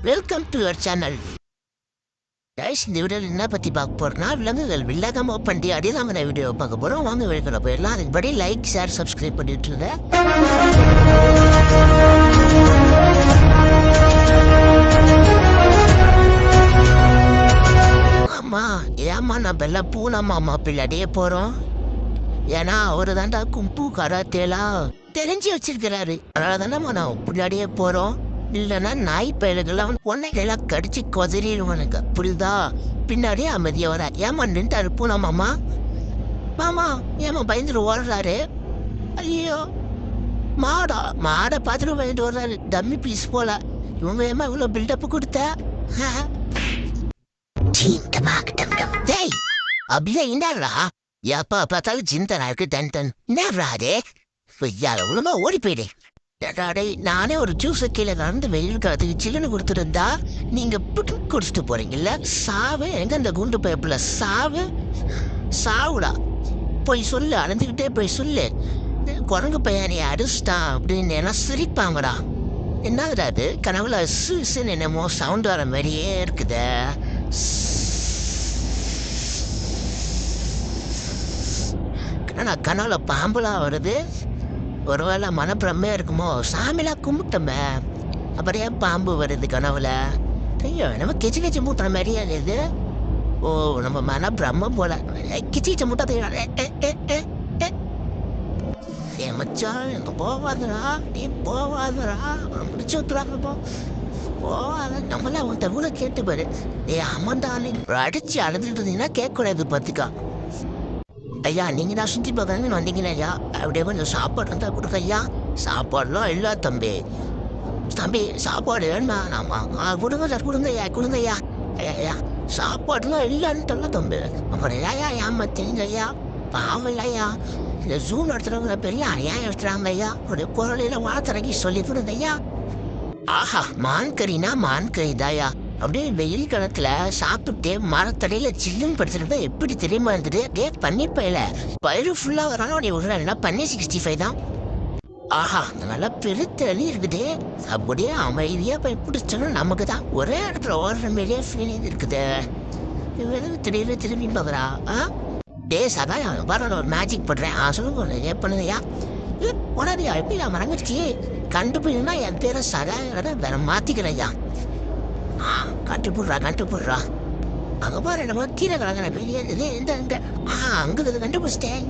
Welcome to your channel. Guys, இந்த வீடியோவில் என்ன பற்றி பார்க்க போகிறோம்னா, விலங்குகள் வில்லகமாக பண்ணி அடிதாங்கிற வீடியோ பார்க்க போகிறோம். வாங்க வீடியோக்குள்ள போயிடலாம். அதுக்கு படி லைக், ஷேர், சப்ஸ்கிரைப் பண்ணிட்டு இருந்தேன். ஆமா, ஏமா நம்ம எல்லாம் பூனம்மா பிள்ளாடியே போகிறோம். ஏன்னா அவரு தாண்டா கும்பு கராத்தேலாம் தெரிஞ்சு வச்சிருக்கிறாரு. அதனால தானே நான் பின்னாடியே போகிறோம். இல்லைன்னா நாய் பயல்கள்லாம் பொண்ணைகள்லாம் கடிச்சு கொதறிடுவானுங்க. புரியுதா? பின்னாடியே அமைதியா வர. ஏமா நின்றாரு பூனா மாமா? மாமா ஏமா பயந்துட்டு ஓடுறாரு? ஐயோ, மாடை பார்த்துட்டு பயந்துட்டு ஓடுறாரு. டம்மி பீஸ் போல. இவங்க ஏமா இவ்வளோ பில்டப் கொடுத்த? அப்படியே இன்னாரா? எப்பா பார்த்தாலும் சிந்தனா இருக்கு. என்னடா அது? ஒழுங்கா ஓடி போயிடு. நானே ஒரு ஜூஸை கீழே கலந்து வெயில் காலத்துக்கு சில்லுன்னு கொடுத்துருந்தா நீங்க குடிச்சிட்டு போறீங்கல்ல. சாவு எங்க அந்த குண்டு பைப்புல சாவுடா. போய் சொல்லு, அழுந்துகிட்டே போய் சொல்லு, குரங்கு பையனை அடிச்சிட்டான் அப்படின்னு எல்லாம் சிரிப்பாங்கடா. என்னதுடா அது? கனவுல சின்னு என்னமோ சவுண்ட் வர மாதிரியே இருக்குதே. கனவுல பாம்புலாம் வருது. ஒருவேளை மனப்பிரமையா இருக்குமோ? சாமிலாம் கும்பிட்டோமே, அப்புறம் ஏன் பாம்பு வருது கனவுல? ஐயோ, நம்ம கிச்சு மூட்டுற மாதிரியா இது? ஓ, நம்ம மனப்பிரம போல. கிச்சு மூட்டை மச்சான், எங்க போவாதரா? நீ போவாதரா? முடிச்சு விட்டுறாங்க. போவாத. நம்மளாம் அவன் கூட கேட்டு பாரு. அம்மன்டானே அடிச்சு அழுதுட்டு இருந்தீங்கன்னா கேட்க கூடாது. பார்த்துக்கா ஐயா, நீங்க தான் சுற்றி பார்க்கறீங்கன்னு வந்தீங்கன்னா ஐயா, அப்படியே கொஞ்சம் சாப்பாடு இருந்தால் கொடுக்க ஐயா. சாப்பாடுலாம் இல்லை தம்பி. சாப்பாடு வேணுமா? ஆமாம், கொடுங்க சார், கொடுங்க ஐயா. ஐயா சாப்பாடுலாம் இல்லைன்னு தம்பி. அப்புறம் ஐயா ஏமா தெரிஞ்ச ஐயா? பாவம் இல்லையா? இந்த ஜூன் எடுத்துறவங்க பெரிய ஏன் எடுத்துறாங்க ஐயா? ஒரு குரலில் வாழத்தரங்கி சொல்லி கொடுங்க ஐயா. ஆஹா, மான்கறினா மான்கறி தாயா. அப்படியே வெயில் காலத்துல சாப்பிட்டு மரத்தடையில சில்லுன்னு படுத்துட்டு எப்படி தெரியுமா இருந்துட்டு பண்ணிப்பயில பயிறு ஃபுல்லா வரானோ நீ விடுறா. பண்ணி 65 தான். ஆஹா, நல்லா பெருத்தளி இருக்குது. அப்படியே அமைதியா போய் பிடிச்சாலும் நமக்கு தான் ஒரே இடத்துல ஓடுற மாதிரியே ஃபீலிங் இருக்குது. திடீர்னு திரும்பி பார்க்குறா. சதா வர ஒரு மேஜிக் பண்றேன். சொல்லுங்க, ஏன் பண்ணுதையா? உடனே எப்படி நான் மறந்துடுச்சு. கண்டுபிடினா என் பேரை சதா வேற மாத்திக்கிறேன்யா. கண்டுபிடுறா. அங்க பாரு, நம்ம கீழே கலங்கின பெரிய இந்த அங்க கண்டுபிடிச்சிட்டேன்.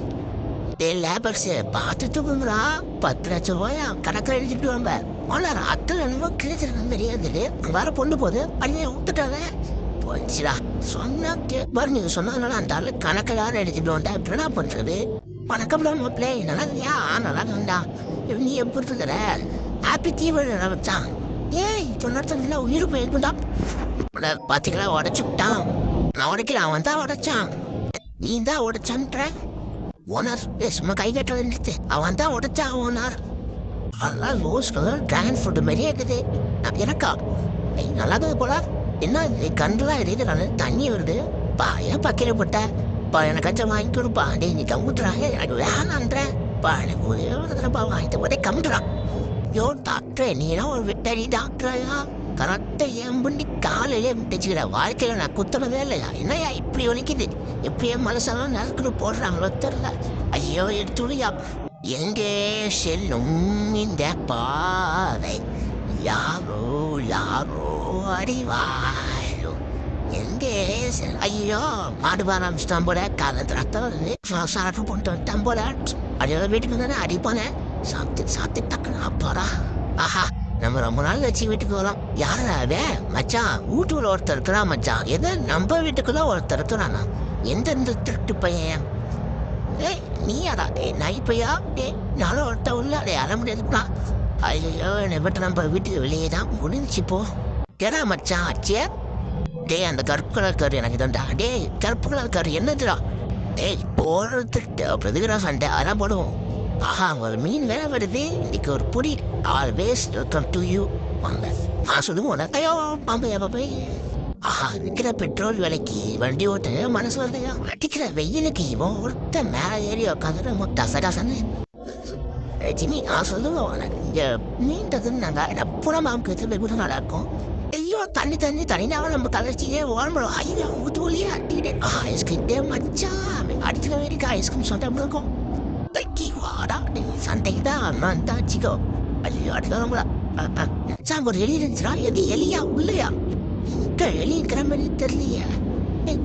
லேபர்ஸ் பார்த்துட்டு போங்கடா. 10 லட்சம் ரூபாயா கணக்கில் எழுதிட்டு வாங்க. ஆனால் அத்தனை என்னமோ கிழிச்சிருக்க தெரியாது. வர பொண்ணு போது பையன் விட்டுட்டாங்க. போச்சுடா. சொன்னா பாரு, நீங்க சொன்னதுனால அந்த ஆளு கணக்கெல்லாம் எழுதிட்டு வந்தா எப்படின்னா பண்றது? வணக்கம் மாப்பிள்ளை, நல்லா இல்லையா? நல்லா இருந்தா. நீ எப்படி இருக்கிற? ஹாப்பி தீவிர வச்சான். ஏய், சொன்னா உயிர் போயிருக்குண்டா. பாத்தீங்களா, உடைச்சுட்டான். நான் உடைக்கல, அவன் தான் உடைச்சான். நீ தான் உடைச்சான்ற ஓனர். சும்மா கை கட்டுறது நிறுத்து. அவன் தான் உடைச்சான் ஓனர். அதெல்லாம் ரோஸ்க்கு டிராகன் ஃபுட் மாதிரியே இருக்குது. எனக்கா நல்லா இருக்குது போல. என்ன கண்டுலாம் எரியுது, நான் தண்ணி வருது. ஏன் பக்கையில போட்ட? எனக்கு கஞ்சம் வாங்கி கொடுப்பா. நீ கம்முட்டுறாங்க, எனக்கு வேணான்றேன். எனக்கு ஒரே வாங்கிட்டு போதே கம்முட்டுறான். யோ டாக்டர், நீனா ஒரு வெட்டரி டாக்டரா? கரெக்டா என் பண்ணி காலையிலே விட்டுச்சுக்கிற. வாழ்க்கையில நான் குத்துறதே இல்லையா? என்னையா இப்படி ஒலிக்குது? எப்படியே மனசெல்லாம் நறுக்குன்னு போடுறாங்களோ தெரியல. ஐயோ, எடுத்துயா. எங்கே செல்லும் இந்த பாதை? யாரோ அறிவாரோ? எங்கே ஐயோ, மாடு வர ஆரம்பிச்சிட்டான் போல. காலத்துல போட்டு வந்துட்டான் போல. அடியோ வீட்டுக்கு வந்தானே அடிப்பானே. சாப்பிட்டு டக்குன்னு அப்பாடா. ஆஹா, நம்ம ரொம்ப நாள் வச்சு வீட்டுக்கு வரோம். யாராவே மச்சான்? வீட்டுக்குள்ள ஒருத்தர் இருக்கிறான் மச்சான். எதை நம்ம வீட்டுக்குள்ள ஒருத்தர் இருக்கிறானா? எந்த திருட்டு பையன்? நீயாடா? நாய் பையா? நானும் ஒருத்தர் உள்ள அற முடியாதுப்பா. ஐயோ, என்னை விட்டு நம்ம வீட்டுக்கு வெளியே தான் முடிஞ்சு போ. கேடா மச்சான் ஆச்சே. அந்த கருப்பு கலர் கரு எனக்கு தான்டா. கருப்பு கலர் கரு என்னதுடா? போடுறதுக்கு பிரதிகரா சண்டை அதான் போடுவோம். ஆஹா, ஒரு மீன் வேலை வருது. இன்னைக்கு ஒரு பொடி. Always welcome to you. வாங்க சொல்லுவோம். ஐயோ பாம்பு. ஆஹா, இருக்கிற பெட்ரோல் விலைக்கு வண்டி ஓட்ட மனசு வருதையா? அடிக்கிற வெயிலுக்கு இவன் ஒருத்த மேலே ஏறி உட்காந்து டசடாசன்னு. ஜிமி, சொல்லுவோம். இங்க மீன்றது நாங்கள் புறமாவுக்கு திரும்ப நல்லா இருக்கும். ஐயோ தண்ணி தண்ணி தண்ணினாவ நம்ம தளர்ச்சியே ஓரம்படும் ஐயோ ஊத்துவலியே அட்டிக்கிட்டே ஐஸ்கிரீம் டே மச்சான் அடிச்சுக்க வேண்டிய ஐஸ்கிரீம் சொன்ன இருக்கும் தைக்கி வாடா நீ சண்டைக்கு தான் நான் தான் வச்சுக்கோ ஐயோ அடிக்கிறோங்களா சாங்க ஒரு எலி இருந்துச்சுடா எது எலியா உள்ளையா இங்க எலி இருக்கிற மாதிரி தெரியலையே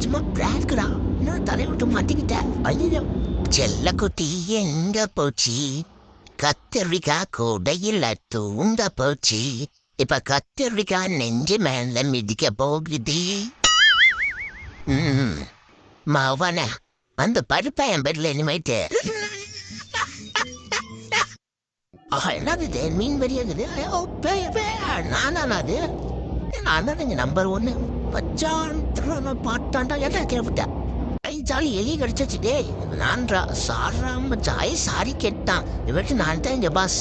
சும்மா பிராக்குடா இன்னும் தலை விட்டு மாட்டிக்கிட்டேன் ஐயோ செல்ல குட்டி எங்க போச்சு கத்தரிக்காய் கூடையில் தூங்க போச்சு இப்ப கத்தரிக்காய் நெஞ்சு மேல மிதிக்க போகுது மவன அந்த பருப்பாயம் பெடல இனிமேட்டு என்னது மீன் பெரியாகுது நானா அது நான் தான் நம்பர் 1 பச்சான் பாட்டாண்டா என்ன கேள்விட்டேன் ஜாலி எலி கடிச்சாச்சு டே நான்ரா சாரா மச்சாய் சாரி கேட்டான் இவருக்கு நான் தான் இங்க பாஸ்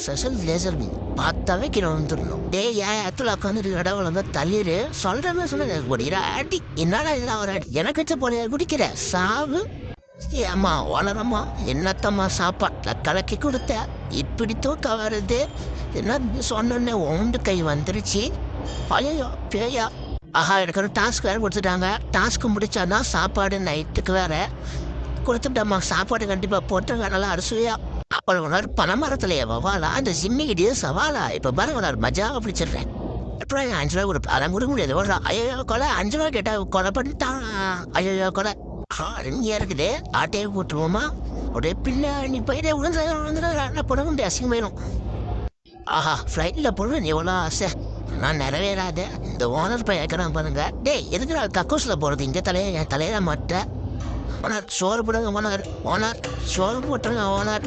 ஸ்பெஷல் லேசர் மீன் பார்த்தாவே கீழே வந்துடணும் டே ஏன் அத்துல உட்காந்துட்டு இடம் வளர்ந்தா தள்ளிடு சொல்றமே சொன்ன அடி என்னடா இதெல்லாம் ஒரு அடி எனக்கு வச்ச போல குடிக்கிற சாவு ஏம்மா வளரம்மா என்னத்தம்மா சாப்பாட்டில் கலக்கி கொடுத்த இப்படி தூக்கம் வருது என்ன சொன்னோன்னே ஒன்று கை வந்துருச்சு ஐயோ பேயா ஆஹா எனக்கு ஒரு டாஸ்க் வேறு கொடுத்துட்டாங்க டாஸ்க்கு முடிச்சாதான் சாப்பாடு நைட்டுக்கு வேற கொடுத்துட்டம்மா சாப்பாடு கண்டிப்பாக போட்டு நல்லா அரிசுவையா அப்புறம் பணமரத்துலையே வவாலா அந்த சிம்மிக்கிட்டே சவாலா இப்போ பாருங்க ஒரு மஜாவை பிடிச்சிடுறேன் அப்புறம் 5 ரூபா கொடுப்பேன் அதெல்லாம் கொடுக்க முடியாது ஓடுறா ஐயோ கொலை 5 ரூபா கேட்டால் கொலை பண்ணிட்டான் ஐயோ கொலை அருமையா இருக்குது ஆட்டையை போட்டுருவோமா அப்படியே பின்னாடி போயிட்டே விழுந்து போட முடியாது அசிங்கமாயிரும் ஆஹா ஃப்ளைட்டில் போடுவேன் எவ்வளோ ஆசை நான் நிறைவேறாத இந்த ஓனர் பையன் பாருங்க டேய் எதுக்கு நான் கக்கூஸில் போகிறது இங்கே என் தலையில மாட்டேன் ஓனர் சோறு போடுங்க ஓனர் சோறு போட்டுருங்க ஓனர்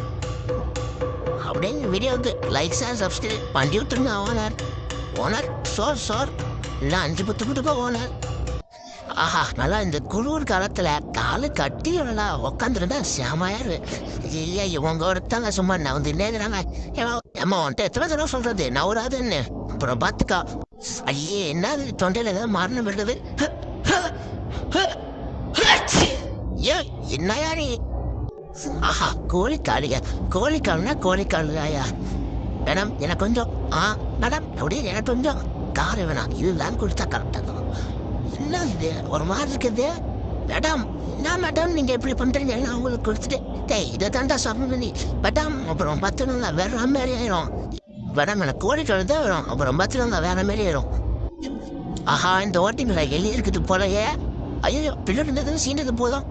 அப்படின்னு வீடியோவுக்கு லைக் சார் சப்ஸ்கிரைப் பண்ணி விட்டுருங்க ஓனர் சோர் இல்லை 5 10 ஓனர் ஆஹா நல்லா இந்த குளிர் காலத்துல காலு கட்டி நல்லா உக்காந்துருந்தா செமையாரு ஐயா இவங்க ஒருத்தாங்க சும்மா நவுந்துட்டே இருக்கிறாங்க ஏமா வந்துட்டு எத்தனை தடவை சொல்றது நவராதுன்னு அப்புறம் பார்த்துக்கா ஐயே என்ன தொண்டையில ஏதாவது மரணம் விடுறது ஏ என்னையா நீ ஆஹா கோழிக்காலுனா கோழிக்காலுயா மேடம் எனக்கு கொஞ்சம் மேடம் அப்படியே எனக்கு கொஞ்சம் காரம் வேணாம் இதுதான் கொடுத்தா கரெக்டாக என்ன இது ஒரு மாதிரி இருக்குது மேடம் என்ன மேடம் நீங்கள் எப்படி பண்ணுறீங்க நான் உங்களுக்கு கொடுத்துட்டு டேய் இதை தாண்டா சொன்னது நீ மேடம் அப்புறம் 10 நாள் வேற மாதிரி ஆயிரும் மேடம் எனக்கு கோழிக்கால் தான் வரும் அப்புறம் 10 நாள் வேற மாதிரி ஆயிரும் ஆஹா இந்த ஓட்டிங்களா எலி இருக்குது போலயே ஐயோ பிள்ளை இருந்தது சீண்டது போதும்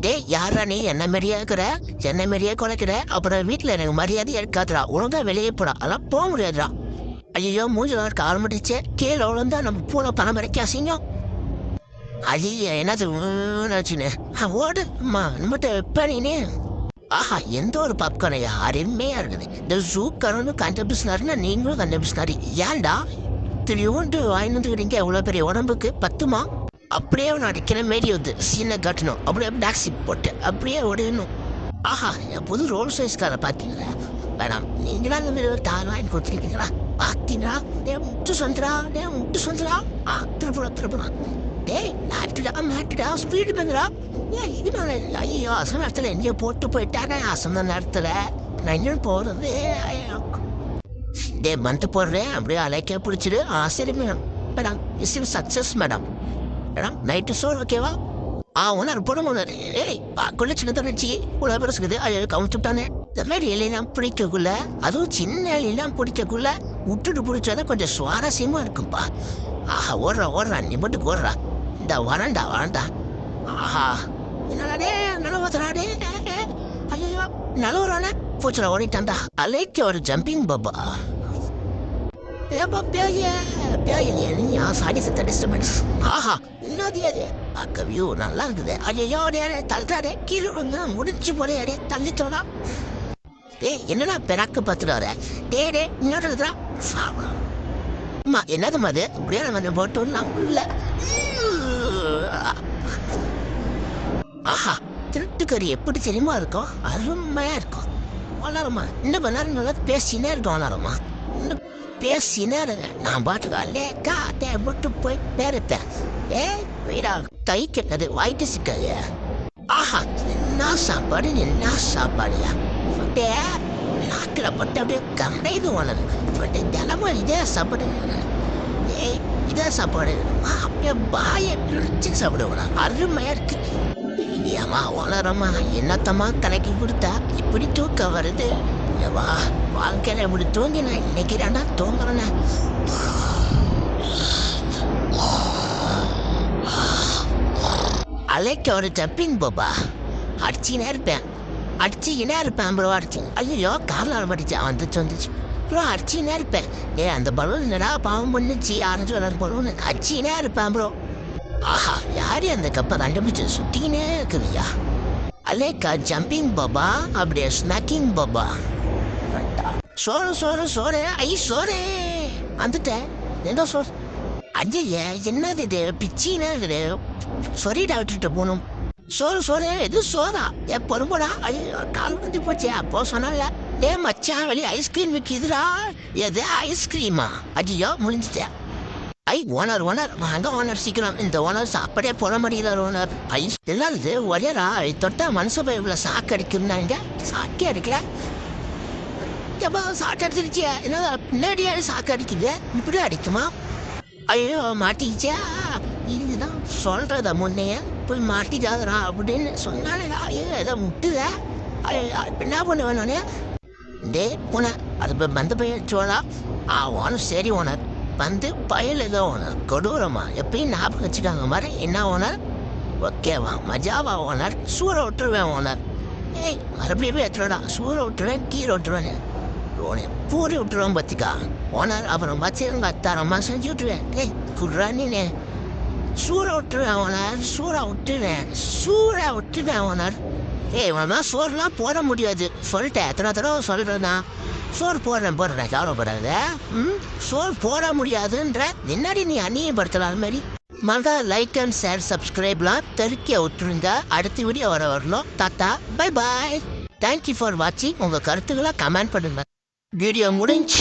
டேய் யாரா நீ என்ன மாதிரியா இருக்கிற என்ன மாதிரியே குறைக்கிற அப்புறம் வீட்டில் எனக்கு மரியாதை எடுக்காதுடா ஒழுங்கா வெளியே போடா அதெல்லாம் போக முடியாதுடா ஐயோ மூஞ்சில் கால் முடிச்சு கீழே விழுந்தா நம்ம பூனை பணம் வரைக்கும் அசிங்கம் ஐயோ என்னதுன்னு ஓடு அம்மா நம்மகிட்ட எப்ப நீனே ஆஹா எந்த ஒரு பாப்கார்னையா அருமையா இருக்குது இந்த ஜூக்காரன்னு கண்டுபிடிச்சினாருன்னா நீங்களும் கண்டுபிடிச்சினாரு ஏன்டா திரும்பி வாங்கிட்டுக்கிறீங்க எவ்வளோ பெரிய உடம்புக்கு 10மா அப்படியே ஒன்று அடிக்கிற மாரி வந்து சீனை கட்டணும் அப்படியே டாக்ஸி போட்டு அப்படியே உடையணும் ஆஹா என் புது ரோல் சைஸ்கார பார்த்தீங்களா வேணாம் நீங்களா அந்த மாதிரி ஒரு தார் வாங்கி கொடுத்துருக்கீங்களா பார்த்தீங்களா முட்டு சொந்தரா திருப்பூரா டேய் மாட்டுடா ஸ்பீடு பண்ணுறா ஏன் இது மேலே ஐயோ அசம் நேரத்தில் எங்கேயோ போட்டு போயிட்டாங்க அசந்த நேரத்தில் நான் எங்கேயும் போகிறது டே மந்த்து போடுறேன் அப்படியே அலைக்க பிடிச்சிடு சரி madam is success madam night சோறு ஓகேவா ஓனர் போடும் ஓனர் ஏய் கொள்ள சின்ன தங்கச்சி உள்ள பெருசுக்குது ஐயோ கவுத்துட்டானே இந்த மாதிரி எல்லாம் பிடிக்கக்குள்ள அதுவும் சின்ன எல்லாம் பிடிக்கக்குள்ள விட்டுட்டு பிடிச்சாதான் கொஞ்சம் சுவாரஸ்யமா இருக்கும்பா ஆஹா ஓடுறா நீ மட்டும் ஓடுறா இந்த வரண்டா ஆஹா என்னடே நல்லவராடே ஐயோ நல்லவரானே போச்சுடா ஓடிட்டான்டா அலைக்கு ஒரு ஜம்பிங் பாபா ஆஹா என்னது அக்க வியூ நல்லா இருக்குது ஐயோ தள்ளுறாடே கீழே முடிச்சு போறே தள்ளிட்டோடா டேய் என்னடா பெராக்கு பத்துறாரு டே இன்னொரு அம்மா என்னதுமா அது அப்படியே நம்ம போட்டோம்னா உள்ள ஆஹா திருட்டுக்கறி எப்படி தெரியுமா இருக்கும் அருமையா இருக்கும் வளருமா இன்னும் பண்ண நல்லா பேசினே இருக்கும் வளருமா இன்னும் பேசினே இருங்க நான் பாட்டுக்கா லேக்கா விட்டு போய் பேருப்பேன் வீடா கை கெட்டது வாய்ட்டு சிக்காது ஆஹா என்ன சாப்பாடுயா நாக்கில் பட்டு அப்படியே கரையுது ஓனர். பட் தினமும் இதே சாப்பாடு ஏய் இதே சாப்பாடு அப்படியே பாயை பிடிச்சி சாப்பிடுவேன். அருமையா இருக்கு. ஏமா ஓனரம்மா என்னத்தம்மா கலக்கி கொடுத்தா இப்படி தூக்கம் வருது? ஏவா வாழ்க்கையில இப்படி தூங்கினா இன்னைக்கு தாண்டா தூங்குறேண்ணா. அலைக்கு ஒரு ஜம்பிங் போப்பா அடிச்சுக்கினே இருப்பேன் ப்ரோ. ஐயோ காரில் படிச்சேன் வந்துச்சு ப்ரோ. அடிச்சுக்கினே இருப்பேன். அந்த பலூன் என்னடா பாவம் பண்ணுச்சு ஆரஞ்சு கலர் பலூன் அடிச்சுக்கினே இருப்பேன் ப்ரோ. ஆஹா யாரு அந்த கப்பை கண்டுபிடிச்சு சுத்திக்கினே இருக்குதுயா. அலேக்கா ஜம்பிங் பாபா அப்படியே ஸ்நாக்கிங் பாபா. சோறு ஐ சோறு வந்துட்டேன். என்ன சோறு? ஐயா என்னது இது பிச்சின்னா இது சொரிடா விட்டுட்டு போகணும். சோறு எது சோறா பொறுப்படா. ஐயோ கால் வந்து போச்சு. அப்போ சொன்னாங்க மச்சான் வெளியே ஐஸ்கிரீம் விற்கிதுடா. எது ஐஸ்கிரீமா? ஐயோ முடிஞ்சிட்டேன். ஓனர் வாங்க ஓனர் சீக்கிரம். இந்த ஓனர் சாப்பாடே போட முடியல ஓனர். ஐஸ் எல்லாம் இது ஒரேரா தொட்டா மனசு போய் இவ்வளோ சாக்கு அடிக்குன்னாங்க. சாக்கே அடிக்கல. எப்போ சாக்கு அடிச்சிருச்சு என்ன பின்னாடியாரு சாக்கு அடிக்குது இப்படி அடிக்குமா? ஐயோ மாட்டிக்கிச்சா. இதுதான் சொல்றத முன்னைய போய் மாட்டிக்காதரா அப்படின்னு சொன்னாலே ஏதோ முட்டுத. என்ன பண்ண வேணும்னே டே போன அது வந்து போய் சோழா ஓனர். சரி ஓனர் வந்து பயல் ஏதோ ஓனர் கொடூரமா எப்பயும் ஞாபகம் வச்சுக்காங்க மாதிரி என்ன ஓனர்? ஓகேவா மஜாவா ஓனர்? சூற விட்டுருவேன் ஓனர். மறுபடியும் போய் எத்தனடா சூற விட்டுருவேன் கீரை விட்டுருவேன் பூரி விட்டுருவேன் பத்திக்கா ஓனர். அப்புறம் பச்சைங்க அத்தாரம்மா செஞ்சு விட்டுருவேன். குர்ரானினே சூற விட்டுருவேன் ஓனர். சூறா விட்டுருவேன் ஓனர். உனதான் சோறுலாம் போட முடியாது சொல்லிட்டேன். எத்தனை தடவை சொல்கிறேன்னா சோறு போடுறேன் கவலைப்படாத. சோறு போட முடியாதுன்ற முன்னாடி நீ அந்நியப்படுத்தலாம் மாதிரி மகா. லைக் அண்ட் ஷேர் சப்ஸ்கிரைப்லாம் தெருக்கிய விட்டுருங்க. அடுத்த வீடியோ வரணும். தாத்தா பை பாய். தேங்க்யூ ஃபார் வாட்சிங். உங்கள் கருத்துக்களை கமெண்ட் பண்ணுங்க. வீடியோ முடிஞ்சு.